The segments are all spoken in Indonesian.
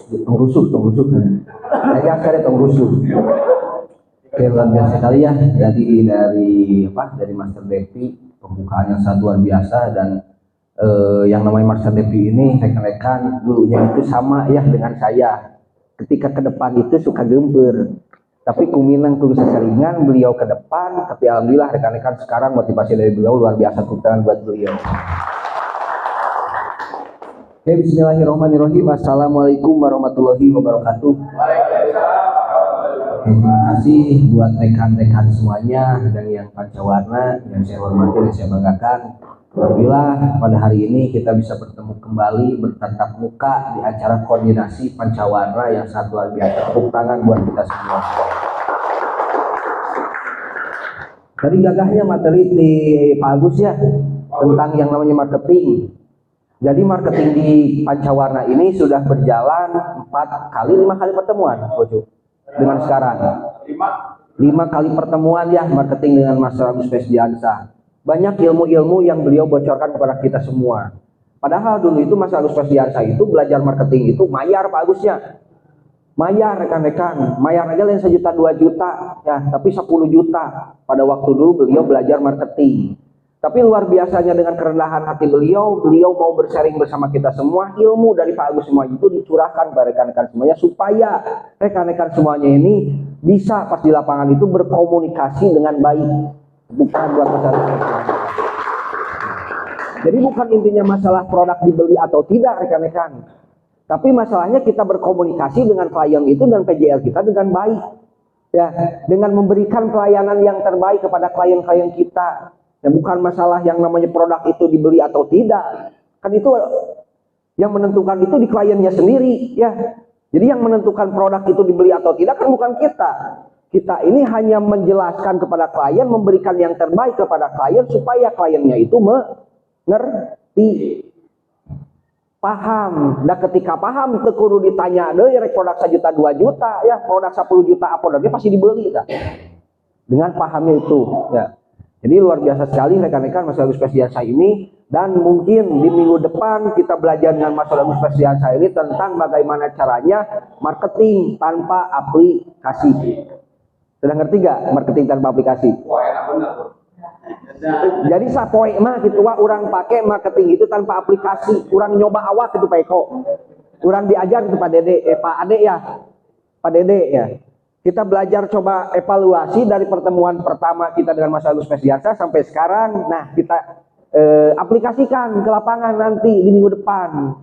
tong rusuk. Saya akhirnya tong rusuk. Oke, luar biasa sekali ya. Jadi dari Master Devi pembukaan yang sangat luar biasa. Dan yang namanya Master Devi ini rekan-rekan dulunya itu sama ya dengan saya. Ketika ke depan itu suka gember, tapi kuminang tuh bisa seringan beliau ke depan. Tapi alhamdulillah rekan-rekan sekarang motivasi dari beliau luar biasa. Tepuk tangan buat beliau. Oke, bismillahirrahmanirrahim. Assalamualaikum warahmatullahi wabarakatuh. Terima kasih buat rekan-rekan semuanya dan yang Pancawarna yang saya hormati dan saya banggakan. Alhamdulillah pada hari ini kita bisa bertemu kembali bertatap muka di acara koordinasi Pancawarna yang sangat luar biasa. Tepuk tangan buat kita semua. Tadi gagahnya materi di Pak Agus ya tentang yang namanya marketing. Jadi marketing di Pancawarna ini sudah berjalan 5 kali pertemuan, Ojo. Dengan sekarang 5 kali pertemuan ya marketing dengan Mas Agus Fesdiansa. Banyak ilmu-ilmu yang beliau bocorkan kepada kita semua. Padahal dulu itu Mas Agus Fesdiansa itu belajar marketing itu mayar Pak Agusnya. Mayar rekan-rekan, mayar aja yang 1 juta 2 juta ya, tapi 10 juta pada waktu dulu beliau belajar marketing. Tapi luar biasanya dengan kerendahan hati beliau mau bersharing bersama kita semua ilmu dari Pak Agus semua itu dicurahkan kepada rekan-rekan semuanya supaya rekan-rekan semuanya ini bisa pas di lapangan itu berkomunikasi dengan baik. Bukan buat masalah. Jadi bukan intinya masalah produk dibeli atau tidak rekan-rekan. Tapi masalahnya kita berkomunikasi dengan klien itu dan PJL kita dengan baik. Ya, dengan memberikan pelayanan yang terbaik kepada klien-klien kita. Ya, bukan masalah yang namanya produk itu dibeli atau tidak. Kan itu yang menentukan itu di kliennya sendiri, ya. Jadi yang menentukan produk itu dibeli atau tidak kan bukan kita. Kita ini hanya menjelaskan kepada klien, memberikan yang terbaik kepada klien supaya kliennya itu mengerti, paham. Dan ketika paham, tekuru ditanya deh, produk 1 juta 2 juta, ya produk 10 juta apa dia pasti dibeli, tak? Dengan pahamnya itu, ya. Jadi luar biasa sekali rekan-rekan Mas Agus Fesdiansa ini. Dan mungkin di minggu depan kita belajar dengan Mas Agus Fesdiansa ini tentang bagaimana caranya marketing tanpa aplikasi. Sudah ngerti gak marketing tanpa aplikasi? Wah, enak bener. Jadi sapoe mah gitu wah orang pakai marketing itu tanpa aplikasi. Orang nyoba awak gitu Pak Eko. Orang diajar gitu Pak Dede, Pak Ade ya. Pak Dede ya. Kita belajar coba evaluasi dari pertemuan pertama kita dengan Mas Agus Fesdiansa sampai sekarang. Nah, kita aplikasikan ke lapangan nanti di minggu depan.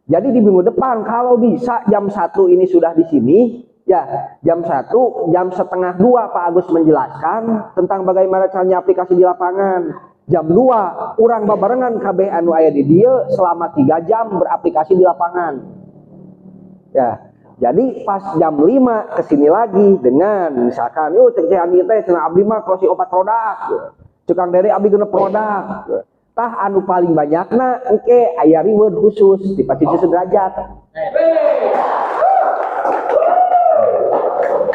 Jadi di minggu depan kalau bisa jam 1 ini sudah di sini. Ya, jam 1, jam setengah 2 Pak Agus menjelaskan tentang bagaimana caranya aplikasi di lapangan. Jam 2, urang babarengan KB anu aya di dia selama 3 jam beraplikasi di lapangan. Ya, jadi pas jam 5 kesini lagi dengan misalkan, yuk cek ani teh cenah abdi mah klosi obat produk. Cekang dari abdi genep produk. Tah anu paling banyakna engke aya reward khusus di Pacici Sederajat.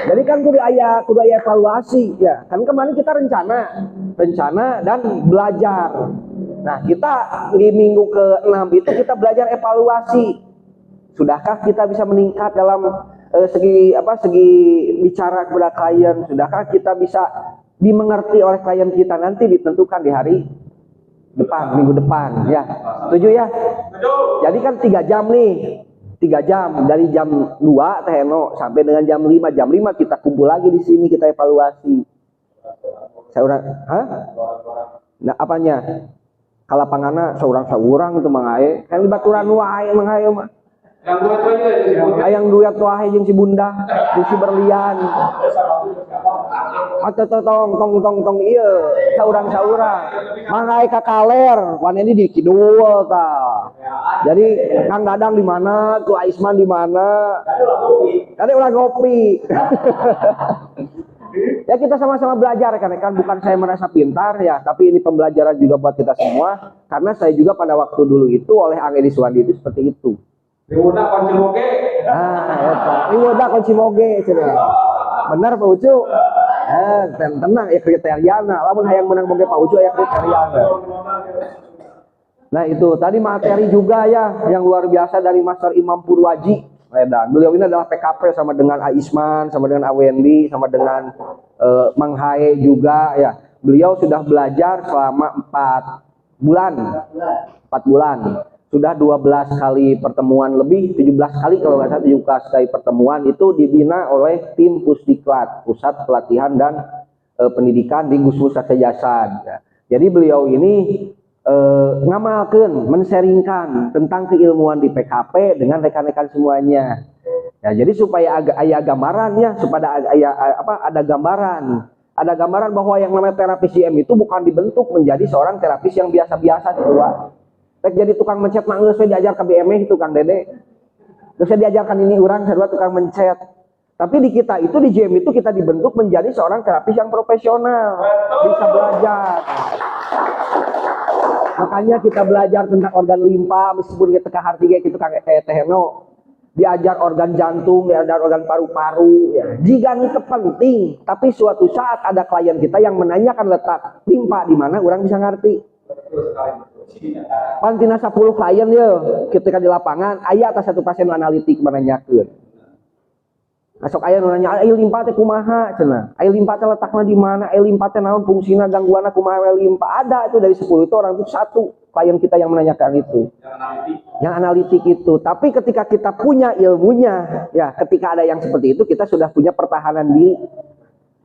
Jadi kan kudu aya evaluasi ya. Kan kemarin kita rencana dan belajar. Nah, kita di minggu ke-6 itu kita belajar evaluasi. Sudahkah kita bisa meningkat dalam segi bicara kepada klien? Sudahkah kita bisa dimengerti oleh klien kita? Nanti ditentukan di hari depan, minggu depan ya. Setuju ya? Jadi kan 3 jam nih. 3 jam dari jam 2 Teh Eno sampai dengan jam 5. Jam 5 kita kumpul lagi di sini kita evaluasi. Nah, apanya? Kalapanganna saurang itu mangae. Kan di baturan wae mangae mah. Yang duet wae jeung si Bunda, jeung si Berlian. Atau tong ieu saurang-saurang. Mangae ka kaler, waneni di kidul tah. Jadi Kang Dadang di mana, Ku Aisman di mana? Tadi ulah ngopi. Ya kita sama-sama belajar kan bukan saya merasa pintar ya, tapi ini pembelajaran juga buat kita semua karena saya juga pada waktu dulu itu oleh Angedi Suwandi itu seperti itu. Riwuda kunci moge. Riwuda kunci moge cenah. Benar Pak Ucu? Tenang ya kriteriana. Lamun hayang menang moge Pak Ucu aya kriteriana. Nah itu tadi materi juga ya yang luar biasa dari Master Imam Purwaji. Medan. Beliau ini adalah PKP sama dengan Aisman, sama dengan Awendi, sama dengan Mang Hae juga ya. Beliau sudah belajar selama 4 bulan. 4 bulan. Sudah 12 kali pertemuan lebih, 17 kali kalau nggak salah, 17 kali pertemuan itu dibina oleh tim Pusdiklat, Pusat Pelatihan dan Pendidikan di Gusmus Sakejasan. Ya. Jadi beliau ini ngamalkan, menseringkan tentang keilmuan di PKP dengan rekan-rekan semuanya. Ya, jadi supaya ada gambaran ya, supaya ada gambaran. Ada gambaran bahwa yang namanya terapis IM itu bukan dibentuk menjadi seorang terapis yang biasa-biasa kedua. Jadi tukang mencet mah geus diajar ke BME tukang Dede. Geus diajarkan ini orang kedua tukang mencet. Tapi di kita itu di JM itu kita dibentuk menjadi seorang terapis yang profesional, bisa belajar. Makanya kita belajar tentang organ limpa, meskipun kita ke hartiga gitu kayak Teheno, diajar organ jantung, diajar organ paru-paru. Ya. Jika itu penting, tapi suatu saat ada klien kita yang menanyakan letak limpa di mana, orang bisa ngerti. Pantina 10 klien ya, ketika di lapangan, ayah atas satu pasien analitik menanyakan. Asok ayah nanya, air limpa teh kumaha cenah. Air limpa teh letakna di mana? Air limpa teh naon fungsina, gangguanna kumaha we limpa? Ada itu dari 10 itu orang itu 1 klien kita yang menanyakan itu. Yang analitik itu. Tapi ketika kita punya ilmunya, ya ketika ada yang seperti itu kita sudah punya pertahanan diri.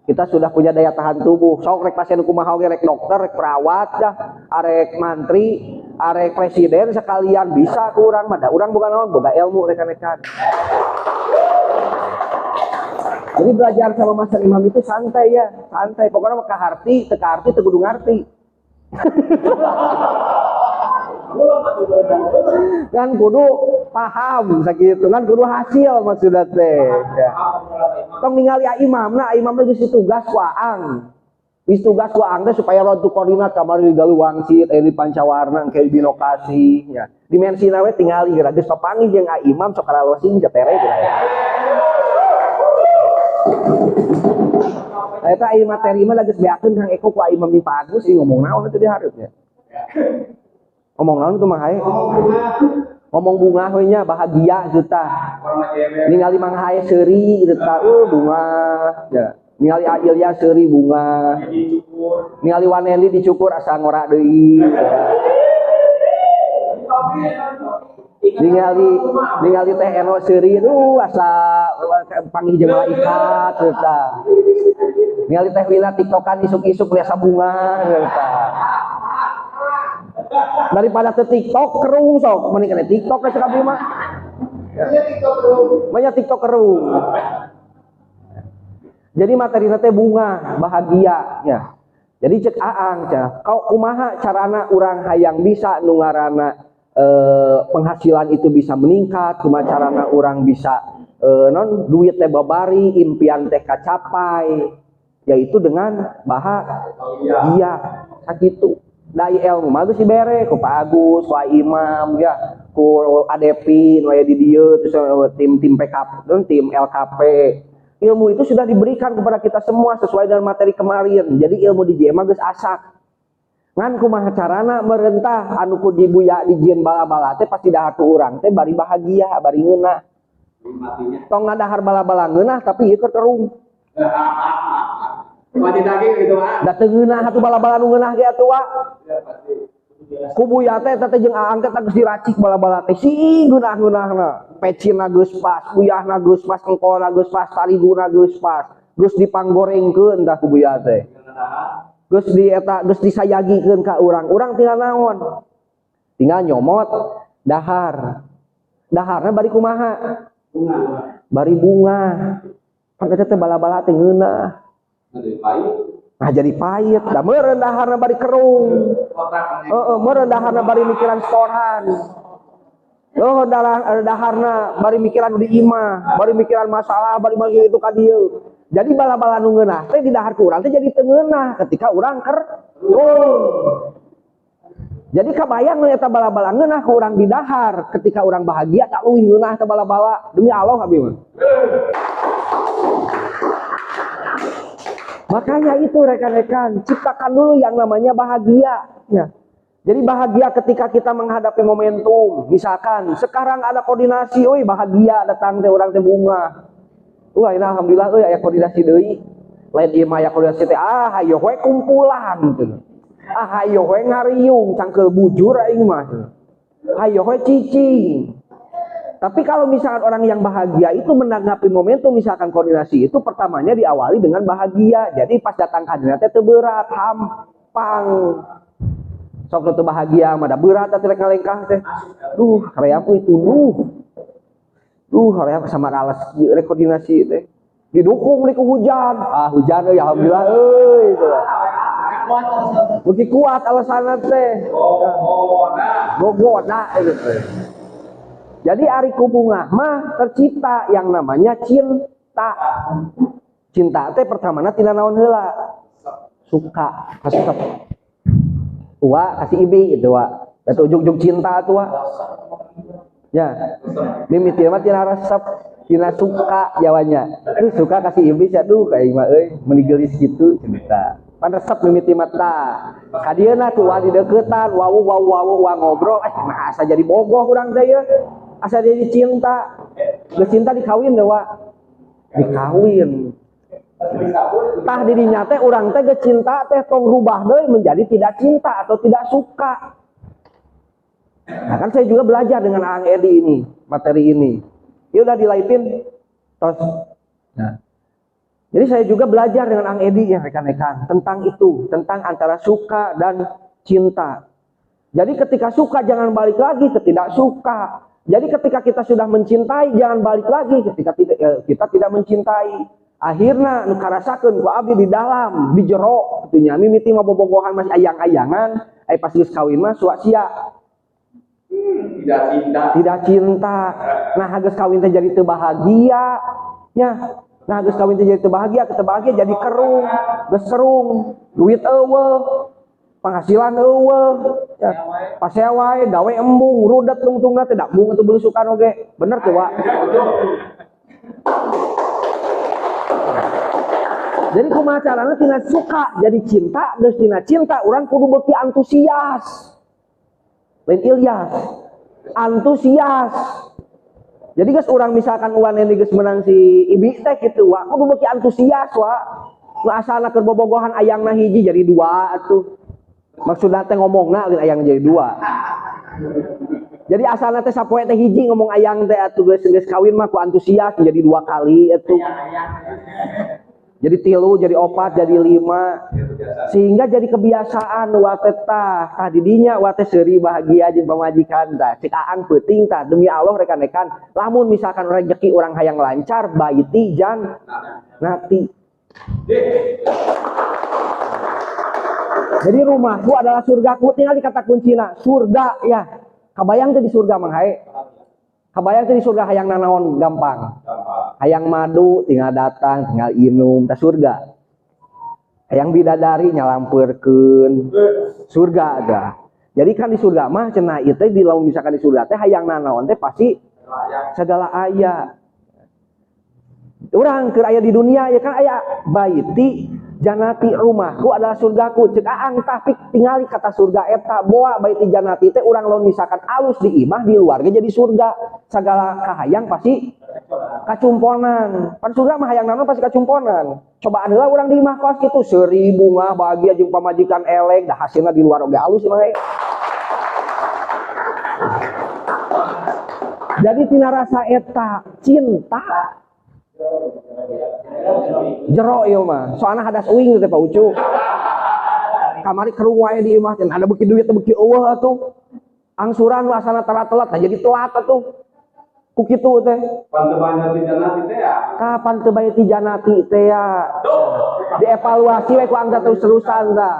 Kita sudah punya daya tahan tubuh. Sok rek pasien kumaha ge rek dokter, rek perawat dah, arek mantri, arek presiden sekalian bisa ku urang mah. Urang bukan naon, boga ilmu rekan-rekan. Jadi belajar sama Master Imam itu santai ya, santai. Pokoknya maka harti, teka arti, tekudu ngarti. Kan kudu paham sakitu, kan kudu hasil maksudnya teh. Ya. Tong ningali imam, nah imam lagi si tugas waang. Wis tugas waang teh supaya rontu koordinat kamari di Galuang sit, di Pancawarna, kayak di Binokasi. Ya. Dimensi nawe tingali geus papanggih jeung imam sok kalosing cetere ya. Eta ieu materi mah lagi beakeun Kang Eko ku Imam di Pak Agus ngomong naon itu di hareup ya. Ngomong naon itu mah hae? Ngomong bunga we nya bahagia juta. Ningali Mang Hae seuri eta bunga ya. Ningali Ailya seuri bunga. Ningali Wanendi dicukur asa ngora deui. Ningali teh Eno seuri asa panggih jeung malaikat eta. Ningali teh Wina tiktokan isuk-isuk biasa bunga eta. Daripada ke TikTok kerung sok mending kana TikTok teh kabeh mah. Banyak TikTok kerung. Jadi materi teh bunga, bahagia ya. Jadi cek aang cah, kau kumaha carana urang hayang bisa nu ngaranna penghasilan itu bisa meningkat, kumaha carana urang bisa non duit teh babari, impian teh kacapai, yaitu dengan bahagia sakitu. Dai ilmu mah geus dibere ku Pak Agus, ku Imam ya, ku Adepin we di dieu terus tim PKP dan tim LKP. Ilmu itu sudah diberikan kepada kita semua sesuai dengan materi kemarin. Jadi ilmu di JM geus asak. Ngan kumaha carana merentah anu ku dibuya di jieun bala-bala teh pasti dahar ku urang teh bari bahagia, bari ngeunah. Tong ngadahar bala-bala ngeunah tapi ieu keur kerung. Mati daging gitu mah. Da teu ngeunah atuh bala-bala nu ngeunah ge atuh wa. Ku buya teh jeung aang teh geus diracik bala-bala teh si geunah-geunahna. Pecina geus pas, buyahna geus pas, engkolna geus pas, taliguna geus pas. Geus dipanggorengkeun tah ku buya teh. Geus disayagikeun ka urang. Urang tinggal naon? Tinggal nyomot dahar. Daharna bari kumaha? Bunga. Bari bunga. Kan eta teh bala-bala teh ngeunah. Nah jadi pahit. Da meureun daharna bari kerung. Meureun daharna bari mikiran setoran. Daharna bari mikiran di imah, bari mikiran masalah, bari itu ka dieu. Jadi bala-bala nu ngeunah teh di dahar ku urang teh jadi teu ngeunah ketika urang kerung. Jadi kabayang nu eta bala-bala ngeunah ku urang di dahar ketika urang bahagia tak leuwih ngeunah teh bala-bala demi Allah abi mah. Makanya itu rekan-rekan, ciptakan dulu yang namanya bahagia ya. Jadi bahagia ketika kita menghadapi momentum. Misalkan sekarang ada koordinasi, oi bahagia datang teh orang teh bunga. Wah, ini alhamdulillah aya koordinasi deui. Lain ieu mah aya koordinasi teh hayo we kumpulan gitu. Hayo we ngariung cangkeul bujur aing mah. Hayo we cicing. Tapi kalau misalkan orang yang bahagia itu menanggapi momentum misalkan koordinasi itu pertamanya diawali dengan bahagia. Jadi pas datang kadernya teh teu berat, hampang. Sok teu bahagia mah da berat atuh rek ngalengkah teh. Haream itu haream sama alas kieu rek koordinasi teh. Didukung ku hujan. Hujan euy alhamdulillah euy itu. Beuki kuat alasanna teh. Gogoda itu teh. Jadi ari ku bunga mah tercipta yang namanya cinta. Cinta teh pertamana tina naon heula? Suka, kasuka. Tua kasih ibi itu wa. Eta ujug-ujug cinta tua. Ya. Mimiti mah tina resep, tina suka jawanya. Suka kasih ibi sia ka aing mah euy, meuni geulis kitu cinta. Pan resep mimiti mah tah. Kadieuna ku di deukeutan, wau ngobrol, nah asa jadi bogoh urang teh ye. Asa jadi cinta. Geus cinta dikawin deui wa. Dikawin. Tah dirinya teh orang teh geus cinta teh tong rubah deui menjadi tidak cinta atau tidak suka. Nah kan saya juga belajar dengan Ang Edi ini, materi ini. Ya udah dilaipin tos. Nah. Jadi saya juga belajar dengan Ang Edi ya rekan-rekan tentang itu, tentang antara suka dan cinta. Jadi ketika suka jangan balik lagi ke tidak suka. Jadi ketika kita sudah mencintai jangan balik lagi ketika kita tidak mencintai. Akhirnya nu karasakeun ku abdi di dalam di jero kitu nya mimiti mah bobogohan masih ayang-ayangan pas geus kawin mah suak sia tidak cinta. Nah geus kawin teh jadi teu bahagia nya. Nah geus kawin teh jadi teu bahagia jadi kerung, geus kerung, duit eueuh, penghasilan eueuh, ya, pasea wae gawe embung, rudet tungtungna teh dak bung atuh belusukan oge. Bener tuh, Wak. Jadi kumaha carana tina suka jadi cinta, geus tina cinta urang kudu beuki antusias. Lain Ilyas. Antusias. Jadi geus urang misalkan uan ini geus menang si Ibi teh kitu wa, kudu beuki antusias wa. Nu asalna keur bobogohan ayangna hiji jadi dua atuh. Maksudna teh ngomongna ayang jadi dua. Jadi asalna teh sapoe teh hiji ngomong ayang teh atuh geus kawin mah ku antusias jadi dua kali atuh. Jadi 3, jadi 4, jadi 5. Sehingga jadi kebiasaan wa teh tah didinya wa teh seuri bahagia jeung pamajikan tah. Cek Aang peuting tah demi Allah rekan-rekan, lamun misalkan rezeki urang hayang lancar baiti jan nati. Jadi rumahku adalah surgaku, tinggal dikata kuncina surga ya. Kabayang teh di surga mah hae. Kabayang teh di surga hayang nanaon gampang. Hayang madu tinggal datang, tinggal inum, teh surga. Hayang bidadari nyalampeurkeun, surga ada. Jadi kan di surga mah cenah ieu teh di lamun misalkan di surga teh hayang nanaon teh pasti segala aya. Urang keur aya di dunia ya kan aya baiti janati rumahku adalah surgaku. Cek Aang tapi tingali kata surga eta boa baiti janati teh urang lamun misalkan alus di imah di luar jadi surga. Sagala kahayang pasti kacumponan. Pan surga mah hayang naon pasti kacumponan. Coba adalah urang di imah kos kitu seuri bunga bahagia jeung pamajikan elek dah hasilna di luar oge alus mah. Jadi tina rasa eta cinta jero ieu mah soalna hadas uing teh Pak Ucu kamari kerung wae di imah ada beuki duit teh beuki eueuh atuh angsuran nu asalna telat-telat jadi telat atuh ku kitu teh kapan teu bae ti janati teh ya dievaluasi we ku angga terus-terusan tah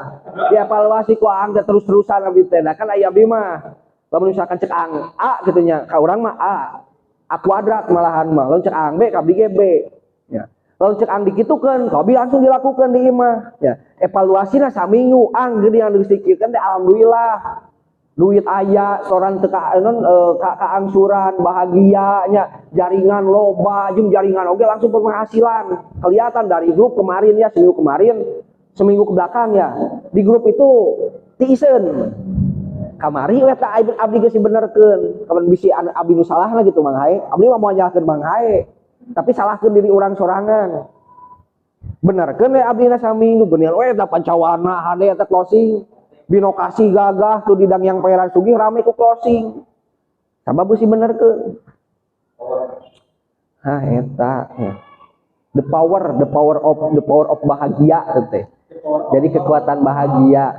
dievaluasi ku angga terus-terusan abdi teh kan aya abdi mah lamun misalkan cek Aang A kitu nya ka urang mah A kuadrat malahan mah lamun cek Aang B ka abdi ge B ya lamun cek Aang dikitukeun ka abdi langsung dilakukan di imah ya evaluasina saminggu Aang geuning anu geus dikitukeun teh alhamdulillah duit aya soran teu kaangsuran bahagia nya jaringan loba jeung jaringan oge langsung penghasilan kelihatan dari grup kemarin ya seminggu ke belakang ya di grup itu ti iseun kamari we tah abdi geus benerkeun kapan bisi abdi nu salahna gitu Mang Hae abdi mah mau nyalahkeun Mang Hae tapi salahkeun diri urang sorangan benerkeun we abdi na saminggu bener we da pancawana hade eta closing binokasi gagah tuh didang yang Pangeran Sugih rame ku closing sabab bisi benerkeun eta ya. the power of bahagia teh jadi kekuatan bahagia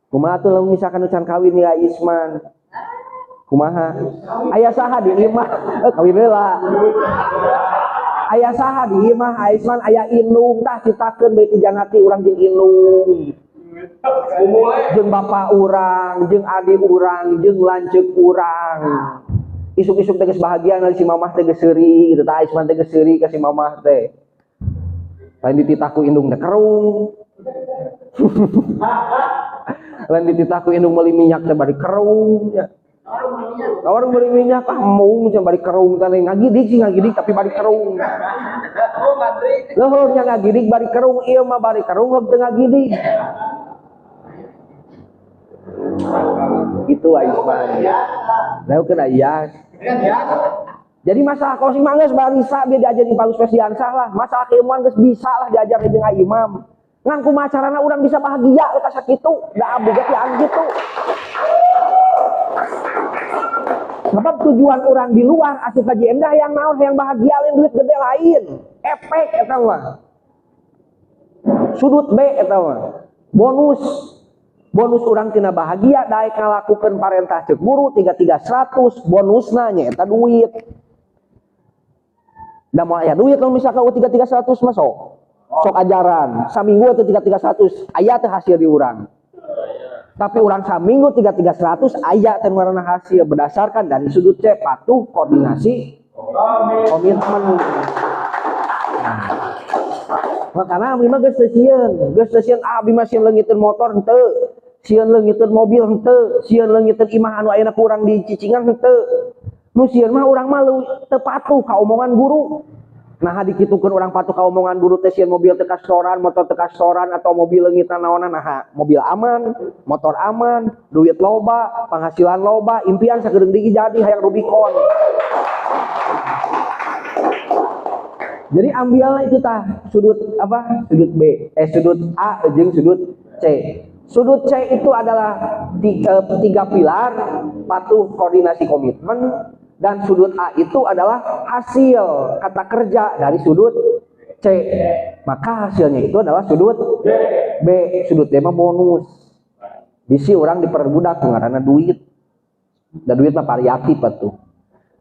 kumaha tuh lamun misalkan ucan kawin ya Isman kumaha aya saha di imah kawin heula aya saha di imah Isman aya indung tah citakeun bae ti janati urang jeung indung jeung bapa urang jeung adik urang jeung lanceuk urang isuk-isuk teh geus bahagia ngali si mamah teh geus seuri gitu tah Isman teh geus seuri ka si mamah teh lain dititahku indung teh kerung lain dititahku indung meuli minyak teh bari kerung ya. Orang beli minyak mung can bari kerung teh ngagidik sih ngagidik tapi bari kerung. Loh nya ngagidik bari kerung ieu mah bari kerung heuh teu ngagidik. Itu Aisman. Laukkeun aya. Jadi masalah closing mah geus barisa biar diajari Pak Ustaz Diansah lah. Masalah keilmuan geus bisa lah diajar jeung imam. Ngan kumaha carana urang bisa bahagia eta sakitu da abdi ge an kitu. Sebab tujuan orang di luar asup ka JM dah yang naon yang bahagia lain duit gede lain. Efek eta mah. Sudut B eta mah. Bonus orang tina bahagia daek ngalakukeun parentah ceuk guru 3300 bonusna nya eta duit. Da moal aya duit lamun misalkan 3300 mah sok ajaran saminggu atau 3300 aya teh hasil di urang tapi urang saminggu 3300 aya teh warna hasil berdasarkan dari sudut C patuh koordinasi komitmen makana abdi mah geus sieun abdi mah sieun leungiteun motor henteu sieun leungiteun mobil henteu sieun leungiteun imah anu ayeuna ku urang di Cicingan henteu nu sieun mah urang mah teu patuh ka omongan guru. Nah dikitukeun orang patuh ka omongan guru teh sieun mobil teu kastoran, motor teu kastoran atau mobil leungitna naonan nah mobil aman, motor aman, duit loba, penghasilan loba, impian sagedeung digi jadi hayang Rubicon. Jadi ambilna itu tah sudut apa? Sudut B, sudut A jeung sudut C. Sudut C itu adalah tiga pilar, patuh koordinasi komitmen. Dan sudut A itu adalah hasil kata kerja dari sudut C. Maka hasilnya itu adalah sudut B. Sudut D mah bonus. Bisi orang diperbudak ngaranna duit. Dan duit mah variatif atuh.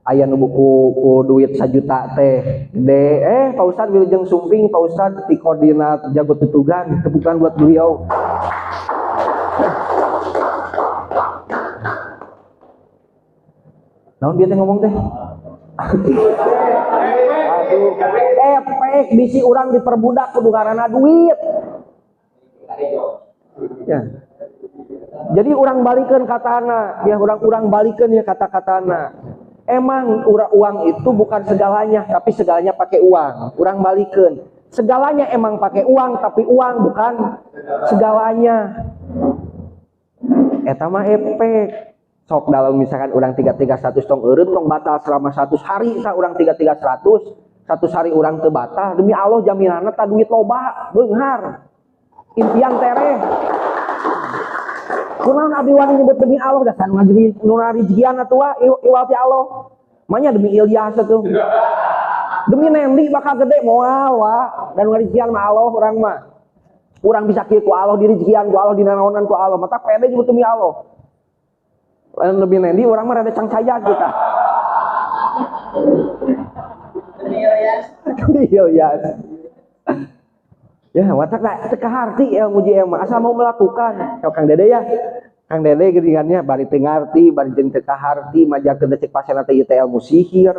Aya nu buku duit 1 juta teh gede. Pak Ustad wilujeng sumping, Pak Ustad di koordinat jago tutugan, tepukan buat beliau. Naon dia teh ngomong teh? Aduh, efek bisi urang diperbudak kudu karana duit. Ya. Jadi urang balikeun katana, ya urang balikeun ya kata-katana. Emang uang itu bukan segalanya, tapi segalanya pakai uang. Urang balikeun. Segalanya emang pakai uang, tapi uang bukan segalanya. Eta mah efek. Sok dalam misalkan orang 3300 tong eureun tong batal selama 100 hari sa urang 3300 100 hari urang teu batal demi Allah jaminanna ta duit loba beunghar impian tereh kunaon abdi wani nyebut demi Allah dasar ngajri nu rijian atuh iwal ti Allah manya demi Ilyas atuh demi Nendi bakal gede moal wa dan ngarijian mah Allah urang mah urang bisa kieu ku Allah dirijian ku Allah dinanaonan ku Allah mata pede nyebut demi Allah lebih Nendi orang mah rada cangcaya kita. Iya. Ya, watak teu kaharti ilmu JM asal mau melakukan. Kalau Kang Dede ya. Kang Dede geuningannya bari teu ngarti, bari jeung teu kaharti, majakeun cek pasien teh ieu teh ilmu sihir.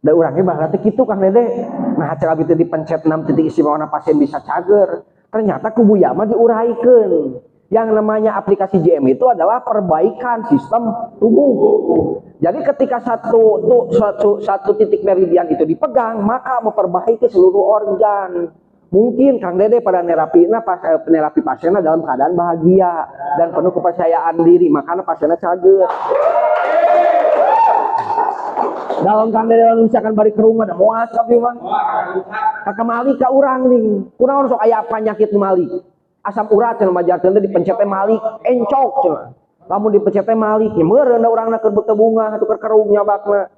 Da urang ge baheula teh kitu Kang Dede. Nah, cara abdi teh dipencet 6 titik istimewana pasien bisa cager. Ternyata ku buya mah diuraykeun. Yang namanya aplikasi JM itu adalah perbaikan sistem tubuh. Jadi ketika satu titik meridian itu dipegang, maka memperbaiki seluruh organ. Mungkin Kang Dede pada penerapi pasiennya dalam keadaan bahagia dan penuh kepercayaan diri, makanya pasiennya cager. Dalam Kang Dede misalkan balik ke rumah, ada muas tapi mah. Kamali ka urang nih, kurang sok aya penyakit mali. Asam urat cenah majarkeun teh dipencet teh malik, encok cenah. Lamun dipencet teh malik, nya meureun da urangna keur betebunga atuh keur kerung nyabakna.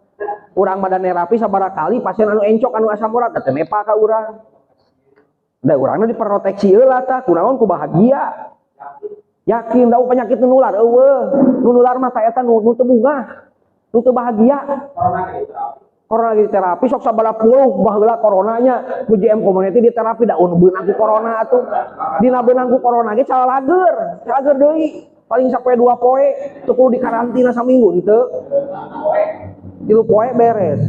Urang mah nerapi sabaraha kali pasien anu encok anu asam urat teh nepa ka urang. Da urangna diproteksi heula tah, kunaon ku bahagia. Yakin da penyakit nu nular eueuh. Nu nular mah eta nu teu bungah. Nu teu bahagia. Corona lagi terapi sok sabaraha puluh baheula coronanya. UJM community di terapi da beunang ku corona atuh. Dina beunang ku corona ge calalager. Calalager deui. Paling sampai 2 poe teu kudu dikarantina saminggu henteu. 3 poe beres.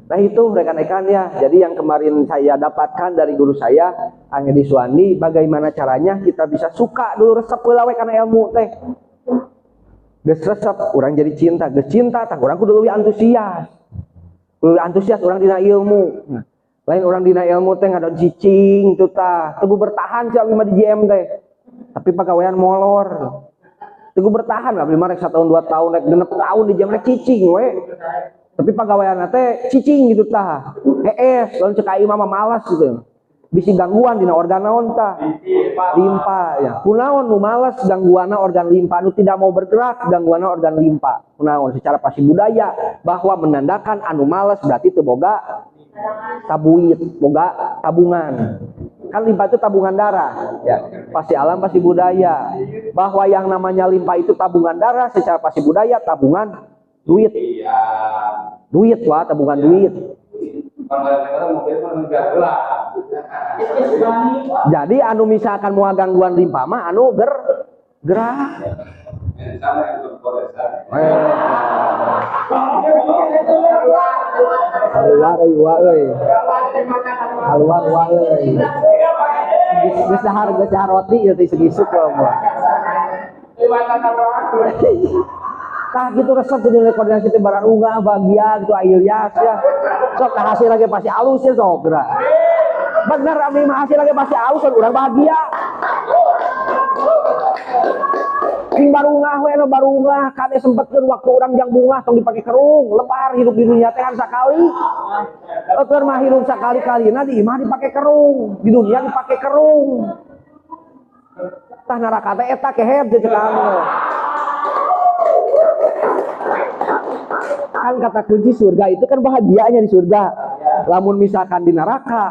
Nah itu rekan-rekan ya, jadi yang kemarin saya dapatkan dari guru saya, Angedi Suwandi, bagaimana caranya kita bisa suka dulu resep heula we kana ilmu teh. Geus resep, urang jadi cinta, geus cinta tah urang kudu leuwih antusias. Leuwih antusias urang dina ilmu. Nah, lain urang dina ilmu teh ngadon cicing teu tah, teu bertahan sia abdi mah di JM teh. Tapi pagawean molor. Teu bertahan lah, abdi mah rek 1 tahun 2 tahun rek 6 tahun di JM rek cicing we. Tapi pagaweanna teh cicing gitu tah. Lalu cek ai mah malas gitu. Bisi gangguan dina organ naon tah? Limpa ya. Kunaon nu malas gangguanna organ limpa, nu tidak mau bergerak gangguanna organ limpa. Kunaon secara pasti budaya bahwa menandakan anu malas berarti teu boga tabuit, boga tabungan. Kan limpa itu tabungan darah ya. Pasti alam pasti budaya. Bahwa yang namanya limpa itu tabungan darah secara pasti budaya tabungan duit. Duit wah, tabungan duit. Jadi anu misalkan mau gangguan limpa mah anu gerak. Keluar euy. Geus dahar roti ya teh segi sup mah. Tah gitu resep di koordinasi teh barang unggah bahagia gitu Aylias ya. Sok hasil lagi pasti alus ya sok geura. Bener abdi mah hasil lagi pasti alus kan urang bahagia. Sing barungah we no barungah kade sempetkeun waktu urang jang bunga tong dipake kerung, lebar hidup di dunia teh sakali. Keur mah hidup sakali-kalina di imah dipake kerung, di dunia dipake kerung. Tah neraka teh eta kehet jeung anu. Kan kata kunci surga itu kan bahagianya di surga. Lamun misalkan di neraka